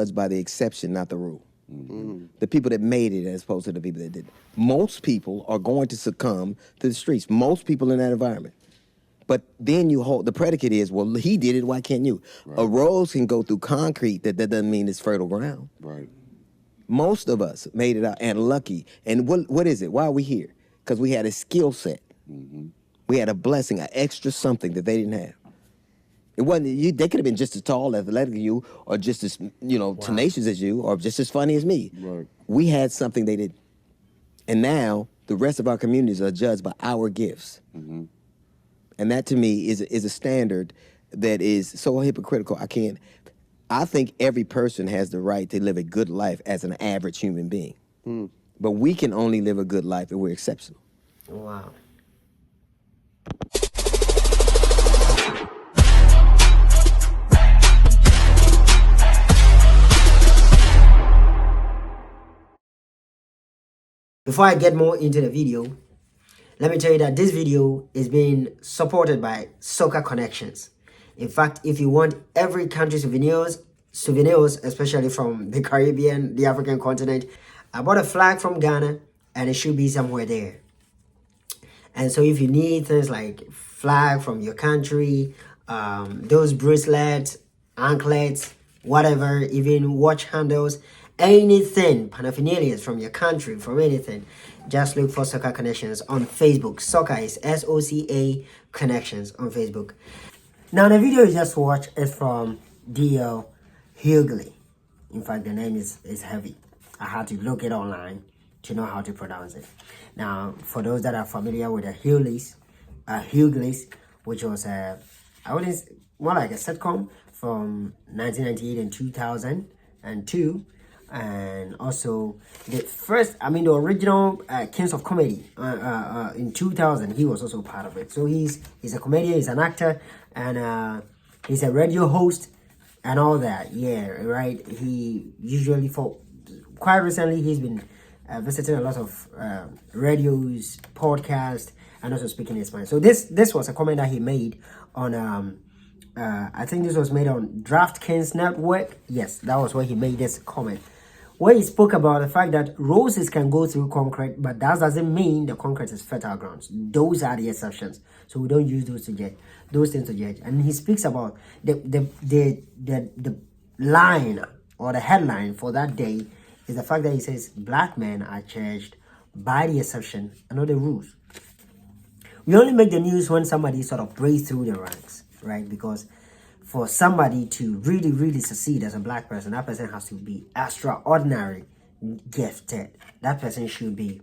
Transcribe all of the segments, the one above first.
judged by the exception, not the rule. The people that made it as opposed to the people that didn't. Most people are going to succumb to the streets. Most people in that environment. But then you hold, the predicate is, well, he did it, why can't you? Right. A rose can go through concrete, that doesn't mean it's fertile ground. Right. Most of us made it out and lucky. And what is it? Why are we here? Because we had a skill set. We had a blessing, an extra something that they didn't have. It wasn't you. They could have been just as tall, athletic as you, or just as tenacious as you, or just as funny as me. Right. We had something they didn't, and now the rest of our communities are judged by our gifts, and that to me is a standard that is so hypocritical. I think every person has the right to live a good life as an average human being, but we can only live a good life if we're exceptional. Wow. Before I get more into the video, let me tell you that this video is being supported by Soca Connections. In fact, if you want every country souvenirs, especially from the Caribbean, the African continent, I bought a flag from Ghana and it should be somewhere there. And so if you need things like flag from your country, those bracelets, anklets, whatever, even watch handles, anything, paraphernalias from your country, from anything, just look for Soca Connections on Facebook. Soca is SOCA Connections on Facebook. Now, the video you just watched is from DL Hughley. In fact, the name is heavy. I had to look it online to know how to pronounce it. Now, for those that are familiar with the Hughley's, which was more like a sitcom from 1998 and 2002. And also the original Kings of Comedy in 2000, he was also part of it. So he's a comedian, he's an actor, and he's a radio host and all that. Yeah, right. He usually, for quite recently, he's been visiting a lot of radios, podcasts, and also speaking his mind. So this was a comment that he made on I think this was made on DraftKings Network. Yes, that was where he made this comment, where he spoke about the fact that roses can go through concrete, but that doesn't mean the concrete is fertile grounds. Those are the exceptions. So we don't use those things to judge. And he speaks about the line or the headline for that day is the fact that he says black men are judged by the exception and not the rules. We only make the news when somebody sort of breaks through the ranks, right? Because for somebody to really, really succeed as a black person, that person has to be extraordinary gifted. That person should be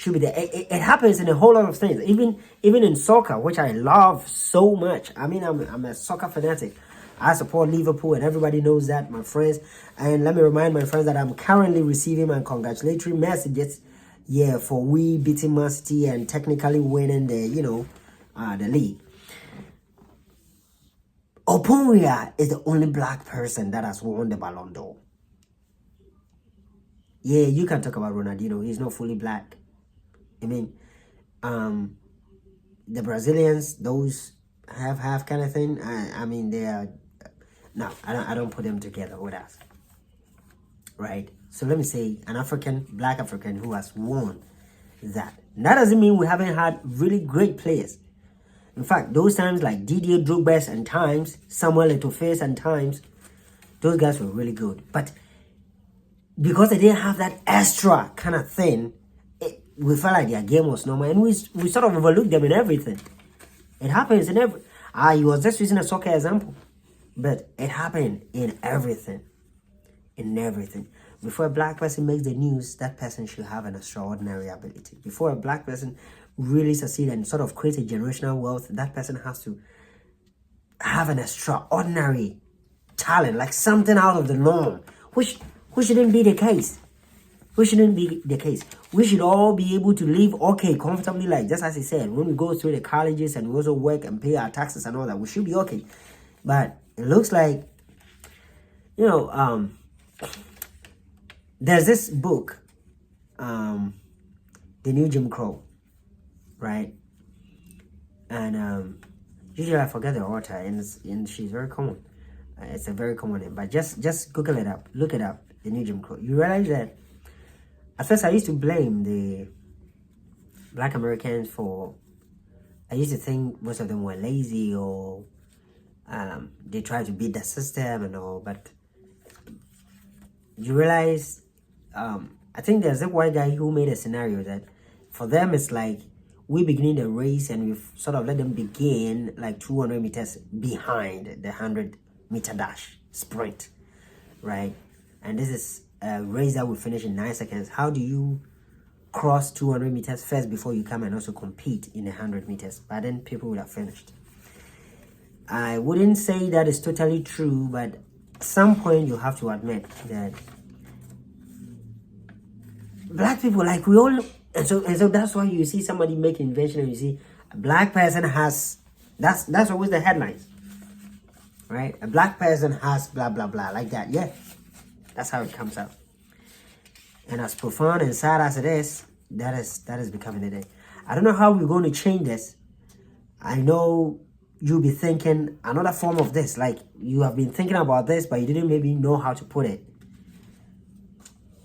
there. It happens in a whole lot of things. Even in soccer, which I love so much. I mean, I'm a soccer fanatic. I support Liverpool, and everybody knows that, my friends. And let me remind my friends that I'm currently receiving my congratulatory messages, for we beating Man City and technically winning the league. Oporia is the only black person that has won the Ballon d'Or. Yeah, you can talk about Ronaldinho. He's not fully black. I mean, the Brazilians, those half kind of thing. I mean, they are. No, I don't put them together with us. Right. So let me say an black African who has won that. That doesn't mean we haven't had really great players. In fact, those times like Didier Drogba and times, Samuel Eto'o and times, those guys were really good. But because they didn't have that extra kind of thing, we felt like their game was normal. And we sort of overlooked them in everything. It happens in every... I was just using a soccer example. But it happened in everything. In everything. Before a black person makes the news, that person should have an extraordinary ability. Before a black person really succeed and sort of create a generational wealth, that person has to have an extraordinary talent, like something out of the norm, which shouldn't be the case. We should all be able to live comfortably, like just as he said, when we go through the colleges and we also work and pay our taxes and all that, we should be okay. But it looks like, there's this book, The New Jim Crow, right? And usually I forget the author, and she's very common. It's a very common name, but just Google it up, look it up, the new Jim Crow. You realize that at first I used to blame the Black Americans for, I used to think most of them were lazy or they tried to beat the system and all, but you realize, I think there's a white guy who made a scenario that for them it's like we beginning the race and we've sort of let them begin like 200 meters behind the 100-meter dash sprint, right? And this is a race that will finish in 9 seconds. How do you cross 200 meters first before you come and also compete in 100 meters? But then people would have finished. I wouldn't say that is totally true, but at some point you have to admit that black people, like we all, and so that's why you see somebody make an invention and you see a black person has, that's always the headlines, right? A black person has blah blah blah, like that. Yeah, that's how it comes out. And as profound and sad as it is, that is becoming the day. I don't know how we're going to change this. I know you'll be thinking another form of this, like you have been thinking about this, but you didn't maybe know how to put it.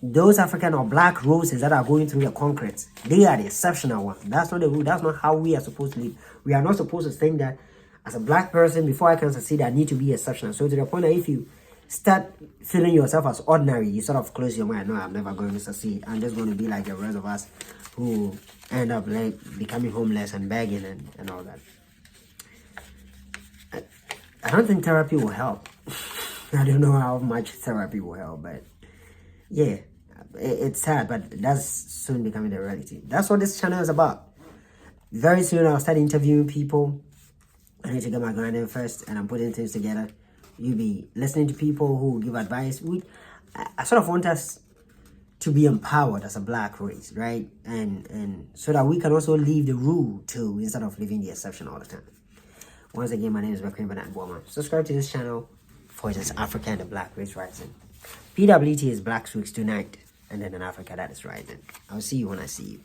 Those African or black roses that are going through the concrete, they are the exceptional one. That's not the rule. That's not how we are supposed to live. We are not supposed to think that as a black person, before I can succeed, I need to be exceptional. So to the point that if you start feeling yourself as ordinary, you sort of close your mind. No, I'm never going to succeed. I'm just going to be like the rest of us who end up like becoming homeless and begging and all that. I don't think therapy will help. I don't know how much therapy will help, but yeah, it's sad, but that's soon becoming the reality. That's what this channel is about. Very soon I'll start interviewing people. I need to get my grinding first, and I'm putting things together. You'll be listening to people who give advice. I sort of want us to be empowered as a black race, right? And so that we can also leave the rule too, instead of living the exception all the time. Once again, my name is comedianand. Subscribe to this channel for this Africa and the Black Race Rising. BWT is Black Weeks Tonight, and then in Africa that is rising. I'll see you when I see you.